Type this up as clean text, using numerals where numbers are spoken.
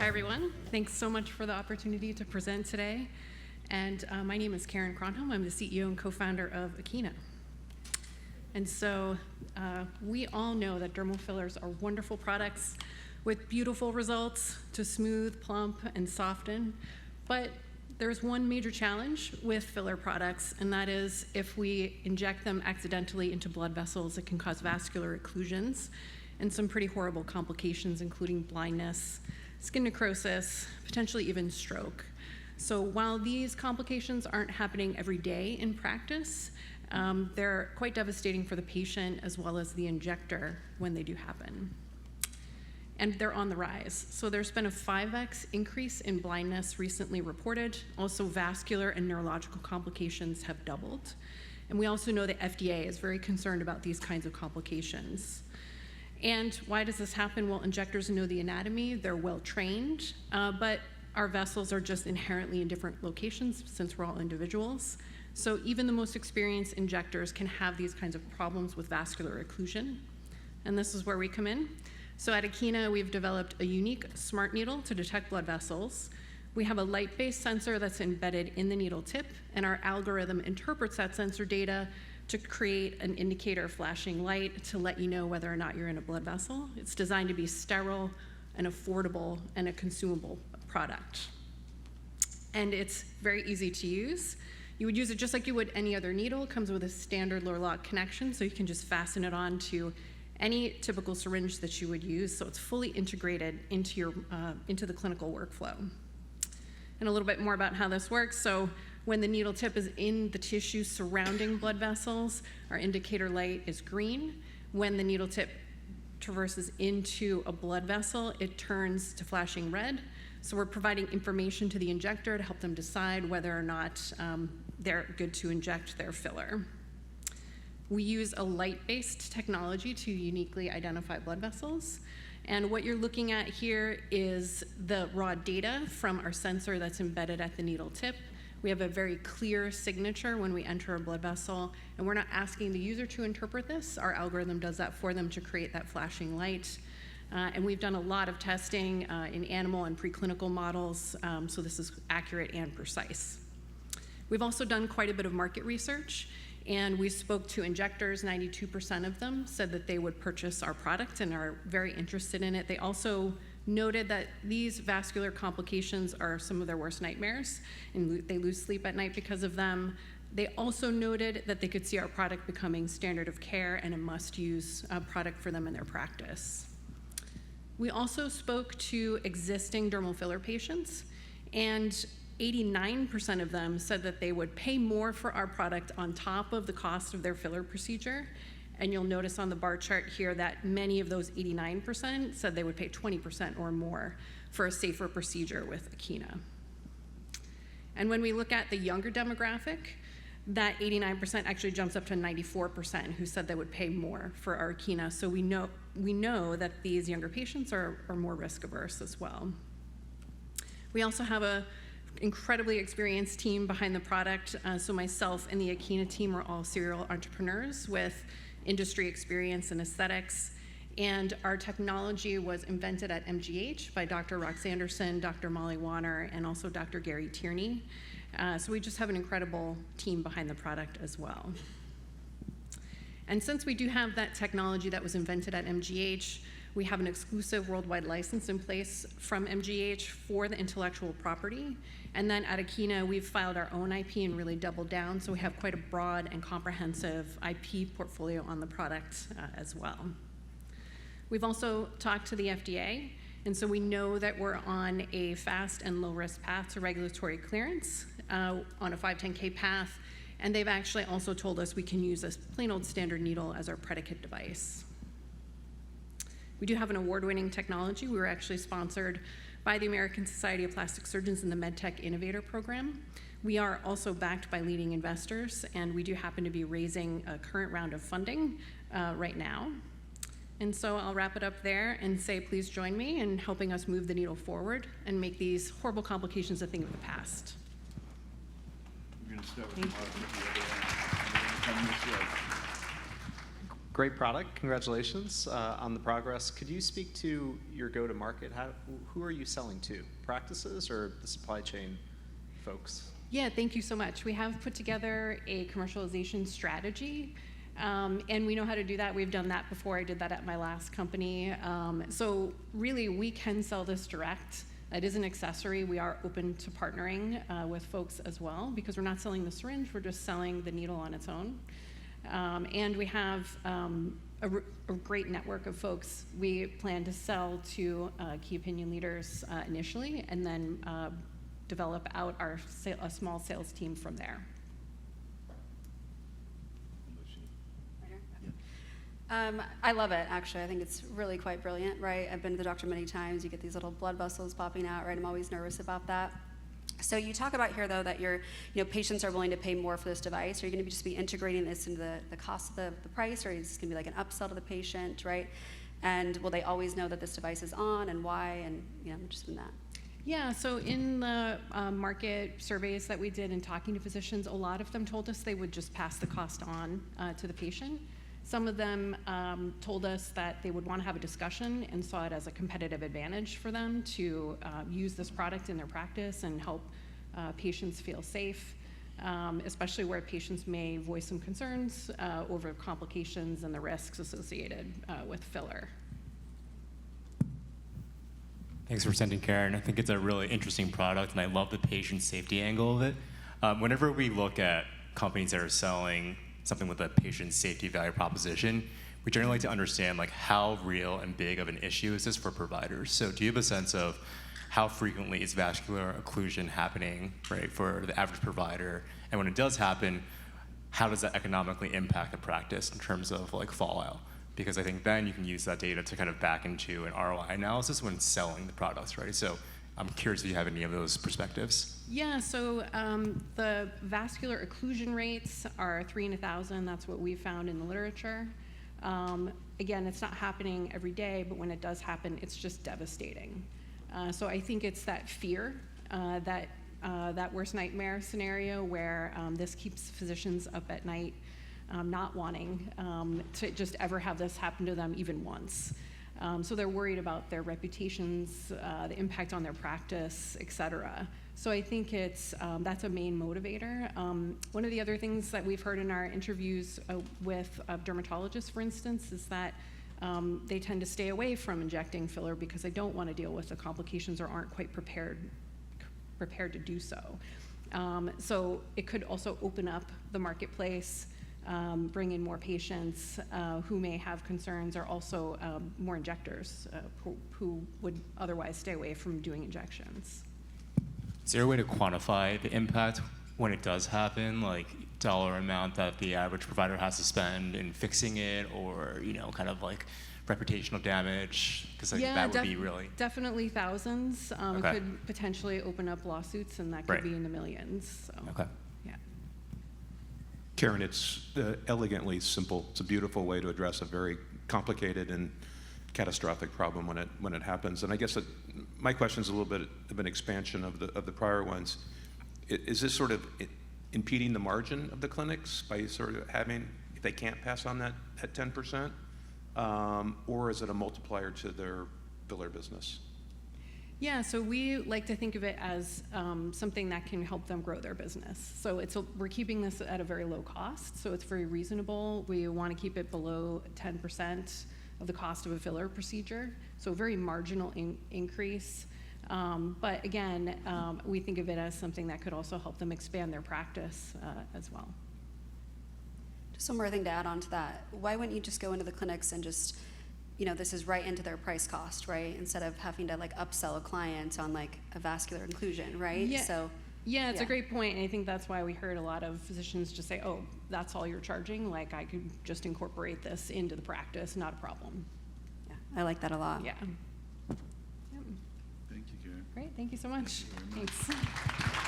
Hi, everyone. Thanks so much for the opportunity to present today. And my name is Cronholm. I'm the CEO and co-founder of Akeyna. And so we all know that dermal fillers are wonderful products with beautiful results to smooth, plump, and soften. But there's one major challenge with filler products, and that is if we inject them accidentally into blood vessels, it can cause vascular occlusions and some pretty horrible complications, including blindness, skin necrosis, potentially even stroke. So while these complications aren't happening every day in practice, they're quite devastating for the patient as well as the injector when they do happen. And they're on the rise. So there's been a 5x increase in blindness recently reported. Also, vascular and neurological complications have doubled. And we also know the FDA is very concerned about these kinds of complications. And why does this happen? Well, injectors know the anatomy, they're well trained, but our vessels are just inherently in different locations since we're all individuals. So even the most experienced injectors can have these kinds of problems with vascular occlusion. And this is where we come in. So at Akeyna, we've developed a unique smart needle to detect blood vessels. We have a light-based sensor that's embedded in the needle tip, and our algorithm interprets that sensor data to create an indicator flashing light to let you know whether or not you're in a blood vessel. It's designed to be sterile and affordable and a consumable product. And it's very easy to use. You would use it just like you would any other needle. It comes with a standard Lurlock connection, so you can just fasten it on to any typical syringe that you would use, so it's fully integrated into the clinical workflow. And a little bit more about how this works. So when the needle tip is in the tissue surrounding blood vessels, our indicator light is green. When the needle tip traverses into a blood vessel, it turns to flashing red. So we're providing information to the injector to help them decide whether or not they're good to inject their filler. We use a light-based technology to uniquely identify blood vessels. And what you're looking at here is the raw data from our sensor that's embedded at the needle tip. We have a very clear signature when we enter a blood vessel, and we're not asking the user to interpret this. Our algorithm does that for them to create that flashing light. And we've done a lot of testing in animal and preclinical models, so this is accurate and precise. We've also done quite a bit of market research, and we spoke to injectors. 92% of them said that they would purchase our product and are very interested in it. They also noted that these vascular complications are some of their worst nightmares, and they lose sleep at night because of them. They also noted that they could see our product becoming standard of care and a must-use product for them in their practice. We also spoke to existing dermal filler patients, and 89% of them said that they would pay more for our product on top of the cost of their filler procedure. And you'll notice on the bar chart here that many of those 89% said they would pay 20% or more for a safer procedure with Akeyna. And when we look at the younger demographic, that 89% actually jumps up to 94% who said they would pay more for our Akeyna. So we know that these younger patients are more risk averse as well. We also have a incredibly experienced team behind the product. So myself and the Akeyna team are all serial entrepreneurs with industry experience in aesthetics. And our technology was invented at MGH by Dr. Rox Anderson, Dr. Molly Warner, and also Dr. Gary Tierney. So we just have an incredible team behind the product as well. And since we do have that technology that was invented at MGH, we have an exclusive worldwide license in place from MGH for the intellectual property. And then at Akeyna, we've filed our own IP and really doubled down, so we have quite a broad and comprehensive IP portfolio on the product as well. We've also talked to the FDA, and so we know that we're on a fast and low-risk path to regulatory clearance on a 510(k) path, and they've actually also told us we can use a plain old standard needle as our predicate device. We do have an award-winning technology. We were actually sponsored by the American Society of Plastic Surgeons in the MedTech Innovator Program. We are also backed by leading investors, and we do happen to be raising a current round of funding right now. And so I'll wrap it up there and say, please join me in helping us move the needle forward and make these horrible complications a thing of the past. We're going to start with Mark at the other end, and we're going to come this way. Great product. Congratulations on the progress. Could you speak to your go-to-market? Who are you selling to? Practices or the supply chain folks? Yeah, thank you so much. We have put together a commercialization strategy, and we know how to do that. We've done that before. I did that at my last company. So really, we can sell this direct. It is an accessory. We are open to partnering with folks as well, because we're not selling the syringe. We're just selling the needle on its own. And we have a great network of folks. We plan to sell to key opinion leaders initially, and then develop out a small sales team from there. I love it, actually. I think it's really quite brilliant, right? I've been to the doctor many times. You get these little blood vessels popping out, right? I'm always nervous about that. So you talk about here, though, that patients are willing to pay more for this device. Are you going to just be integrating this into the cost of the price, or is this going to be like an upsell to the patient, right? And will they always know that this device is on, and why, and just in that? Yeah, so in the market surveys that we did in talking to physicians, a lot of them told us they would just pass the cost on to the patient. Some of them told us that they would want to have a discussion and saw it as a competitive advantage for them to use this product in their practice and help patients feel safe, especially where patients may voice some concerns over complications and the risks associated with filler. Thanks for presenting, Karen. I think it's a really interesting product, and I love the patient safety angle of it. Whenever we look at companies that are selling something with a patient safety value proposition, we generally like to understand how real and big of an issue is this for providers. So do you have a sense of how frequently is vascular occlusion happening, right, for the average provider? And when it does happen, how does that economically impact the practice in terms of fallout? Because I think then you can use that data to kind of back into an ROI analysis when selling the products, right? So I'm curious if you have any of those perspectives. Yeah, so the vascular occlusion rates are 3 in 1,000. That's what we've found in the literature. Again, it's not happening every day, but when it does happen, it's just devastating. So I think it's that fear, that worst nightmare scenario where this keeps physicians up at night, not wanting to just ever have this happen to them even once. So they're worried about their reputations, the impact on their practice, et cetera. So I think that's a main motivator. One of the other things that we've heard in our interviews with dermatologists, for instance, is that they tend to stay away from injecting filler because they don't want to deal with the complications or aren't quite prepared to do so. So it could also open up the marketplace, bring in more patients who may have concerns, or also more injectors who would otherwise stay away from doing injections. Is there a way to quantify the impact when it does happen, like dollar amount that the average provider has to spend in fixing it, or kind of like reputational damage? Because that would be really definitely thousands. Okay. It could potentially open up lawsuits, and that could be in the millions. So. Okay. Karen, it's elegantly simple. It's a beautiful way to address a very complicated and catastrophic problem when it happens. And I guess my question is a little bit of an expansion of the prior ones. Is this sort of impeding the margin of the clinics by sort of having, if they can't pass on that 10%, or is it a multiplier to their filler business? Yeah, so we like to think of it as something that can help them grow their business. So we're keeping this at a very low cost, so it's very reasonable. We want to keep it below 10% of the cost of a filler procedure, so a very marginal increase. But again, we think of it as something that could also help them expand their practice as well. Just one more thing to add on to that. Why wouldn't you just go into the clinics and just this is right into their price cost, right? Instead of having to upsell a client on a vascular inclusion, right? Yeah. So, it's a great point, and I think that's why we heard a lot of physicians just say, "Oh, that's all you're charging? I could just incorporate this into the practice, not a problem." Yeah, I like that a lot. Yeah. Thank you, Karen. Great, thank you so much. Thank you very much. Thanks.